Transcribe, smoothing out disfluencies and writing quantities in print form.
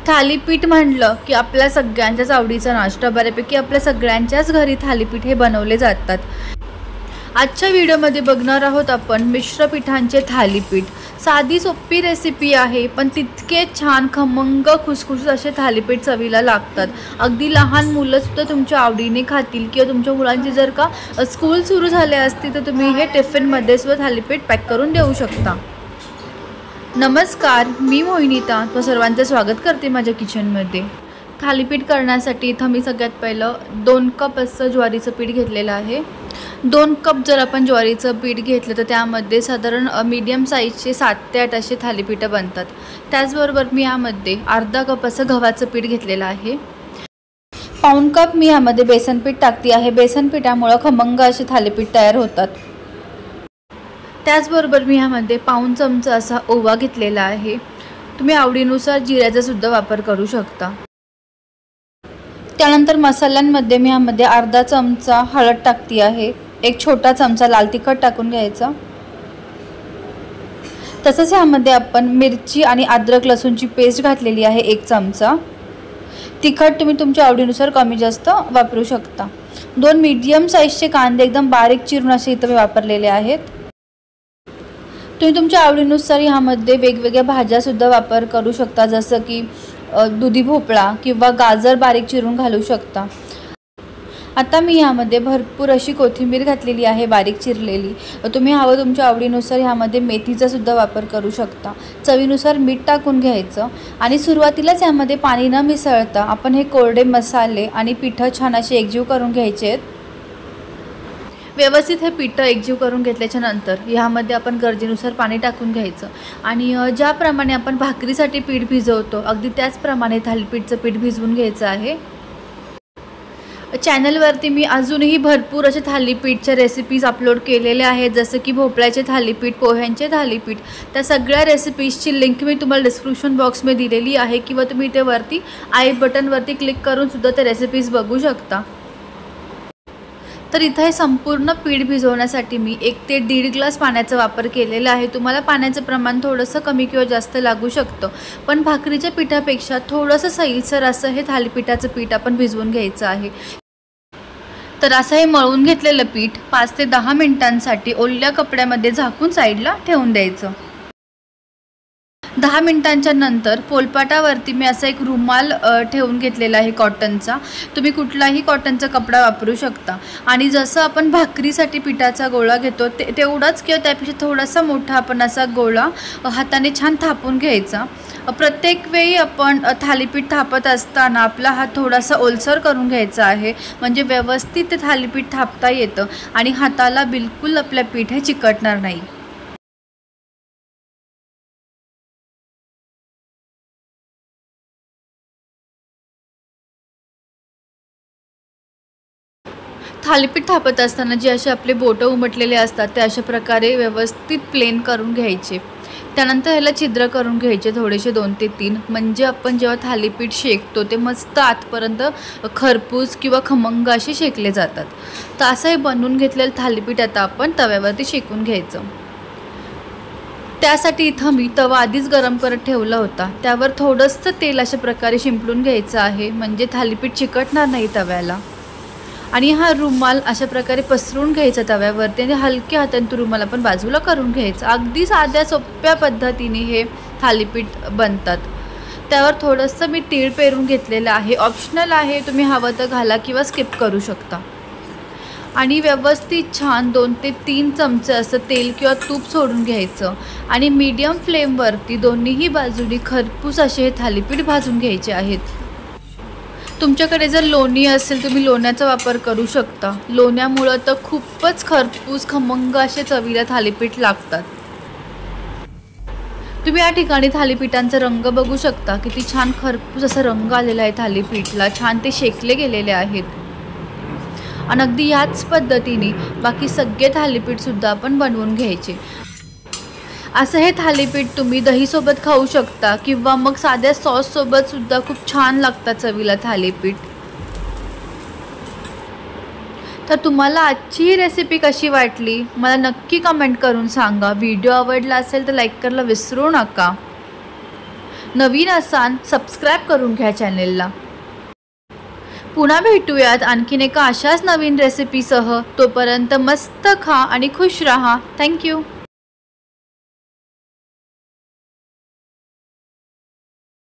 थालीपीठ म्हणलं की आपल्या सगळ्यांच्याच आवडीचा नाश्ता, बऱ्यापैकी आपल्या सगळ्यांच्याच घरी थालीपीठ हे बनवले जातात। आजच्या व्हिडिओमध्ये बघणार आहोत आपण मिश्र पिठांचे थालीपीठ। साधी सोपी रेसिपी आहे, पण तितके छान खमंग खुसखुशीत असे थालीपीठ चवीला लागतात। अगदी लहान मुलं सुद्धा तुमच्या आवडीने खातील, किंवा तुमच्या मुलांची जर का स्कूल सुरू झाले असती तर तुम्ही हे टिफिनमध्ये सुद्धा थालीपीठ पॅक करून देऊ शकता। नमस्कार, मी मोहिनीता तो सर्वांचं स्वागत करते माझ्या किचनमध्ये। थालीपीठ करण्यासाठी इथं मी सगळ्यात पहिलं 2 कप असं ज्वारीचं पीठ घेतलेलं आहे। 2 कप जर आपण ज्वारीचं पीठ घेतलं तर त्यामध्ये साधारण मीडियम साईजचे 7 ते 8 असे थालीपीठं बनतात। त्याचबरोबर मी यामध्ये अर्धा कप असं गव्हाचं पीठ घेतलेलं आहे। पाऊण कप मी यामध्ये बेसन पीठ टाकते आहे। बेसन पीठामुळे खमंग असे थालीपीठ तयार होतात। त्याचबरोबर मी यामध्ये पाऊण चमचा असा ओवा घेतलेला आहे। तुम्ही आवडीनुसार जिऱ्याचा सुद्धा वापर करू शकता। त्यानंतर मसाल्यांमध्ये मी यामध्ये अर्धा चमचा हळद टाकते आहे। एक छोटा चमचा लाल तिखट टाकून घ्यायचा। तसंच यामध्ये आपण मिरची आणि अद्रक लसूणची पेस्ट घातलेली आहे 1 चमचा। तिखट तुम्ही तुमच्या आवडीनुसार कमी जास्त वापरू शकता। 2 मीडियम साईजचे कांदे एकदम बारीक चिरून असे इथे मी वापरलेले आहेत। तुम्ही तुमच्या आवडीनुसार यामध्ये वेगवेगळ्या भाज्या सुद्धा वापर करू शकता, जसं की दुधी भोपळा किंवा गाजर बारीक चिरून घालू शकता। आता मी यामध्ये भरपूर अशी कोथिंबीर घातलेली आहे बारीक चिरलेली। तुम्ही हवं तुमच्या आवडीनुसार यामध्ये मेथीचा सुद्धा वापर करू शकता। चवीनुसार मीठ टाकून घ्यायचं आणि सुरुवातीलाच यामध्ये पाणी न मिसळता आपण हे कोरडे मसाले आणि पिठं छान असे एकजीव करून घ्यायचे आहेत। व्यवस्थित हे पिठं एकजीव करून घेतल्याच्या नंतर यामध्ये आपण गरजेनुसार पाणी टाकून घ्यायचं आणि ज्याप्रमाणे आपण भाकरीसाठी पीठ भिजवतो अगदी त्याचप्रमाणे थालीपीठचं पीठ भिजवून घ्यायचं आहे। चॅनलवरती मी अजूनही भरपूर असे थालीपीठच्या रेसिपीज अपलोड केलेल्या आहेत, जसं की भोपळ्याचे थालीपीठ, पोह्यांचे थालीपीठ। त्या सगळ्या रेसिपीजची लिंक मी तुम्हाला डिस्क्रिप्शन बॉक्समध्ये दिलेली आहे, किंवा तुम्ही इथे वरती आय बटनवरती क्लिक करून सुद्धा त्या रेसिपीज बघू शकता। तर इथे हे संपूर्ण पीठ भिजवण्यासाठी मी 1 ते 1.5 ग्लास पाण्याचा वापर केलेला आहे। तुम्हाला पाण्याचं प्रमाण थोडंसं कमी किंवा जास्त लागू शकतं, पण भाकरीच्या पिठापेक्षा थोडंसं सैलसर असं हे थालीपीठाचं पीठ आपण भिजवून घ्यायचं आहे। तर असं हे मळून घेतलेलं पीठ 5 ते 10 मिनिटांसाठी ओल्या कपड्यामध्ये झाकून साईडला ठेवून द्यायचं। 10 मिनिटांच्या नंतर पोलपाटावरती मी असा एक रुमाल ठेवून घेतलेला आहे कॉटनचा। तुम्ही कुठलाही कॉटनचा कपडा वापरू शकता आणि जसं आपण भाकरीसाठी पिठाचा गोळा घेतो तेवढाच किंवा त्यापेक्षा थोडासा मोठा आपण असा गोळा हाताने छान थापून घ्यायचा। प्रत्येक वेळी आपण थालीपीठ थापत असताना आपला हात थोडासा ओलसर करून घ्यायचा आहे, म्हणजे व्यवस्थित ते थालीपीठ थापता येतं आणि हाताला बिलकुल आपल्या पीठ हे चिकटणार नाही। थालीपीठ थापत असताना जे असे आपले बोटं उमटलेले असतात ते अशा प्रकारे व्यवस्थित प्लेन करून घ्यायचे। त्यानंतर ह्याला छिद्र करून घ्यायचे थोडेसे 2 ते 3, म्हणजे आपण जेव्हा थालीपीठ शेकतो ते मस्त आतपर्यंत खरपूस किंवा खमंग असे शेकले जातात। तर असं हे बनवून घेतलेलं थालीपीठ आता आपण तव्यावरती शेकून घ्यायचं। त्यासाठी इथं मी तवा आधीच गरम करत ठेवला होता, त्यावर थोडंसं तेल अशा प्रकारे शिंपडून घ्यायचं आहे, म्हणजे थालीपीठ चिकटणार नाही तव्याला। आणि हा रुमाल अशा प्रकारे पसरून घ्यायचा तव्यावरती आणि हलक्या हाताने तो रुमाल आपण बाजूला करून घ्यायचा। अगदी साध्या सोप्या पद्धतीने हे थालीपीठ बनतात। त्यावर थोडंसं मी तीळ पेरून घेतलेलं आहे, ऑप्शनल आहे, तुम्ही हवं तर घाला किंवा स्किप करू शकता। आणि व्यवस्थित छान 2 ते 3 चमचे असं तेल किंवा तूप सोडून घ्यायचं आणि मीडियम फ्लेमवरती दोन्हीही बाजूनी खरपूस असे हे थालीपीठ भाजून घ्यायचे आहेत। तुमच्याकडे जर लोणी असेल तुम्ही लोण्याचा वापर करू शकता। लोण्यामुळं तर खूपच खरपूस खमंग असे चवीला थालीपीठ लागतात। तुम्ही या ठिकाणी थालीपीठांचा रंग बघू शकता, किती छान खरपूस असा रंग आलेला आहे थालीपीठला, छान ते शेकले गेलेले आहेत। आणि अगदी याच पद्धतीने बाकी सगळे थालीपीठ सुद्धा आपण बनवून घ्यायचे। असं हे थालीपीठ तुम्ही दहीसोबत खाऊ शकता किंवा मग साध्या सॉससोबत सुद्धा खूप छान लागतात चवीला थालीपीठ। तर तुम्हाला आजची ही रेसिपी कशी वाटली मला नक्की कमेंट करून सांगा। व्हिडिओ आवडला असेल तर लाईक करायला विसरू नका। नवीन असाल सबस्क्राईब करून घ्या चॅनेलला। पुन्हा भेटूयात आणखीन एका अशाच नवीन रेसिपीसह। तोपर्यंत मस्त खा आणि खुश रहा। थँक्यू।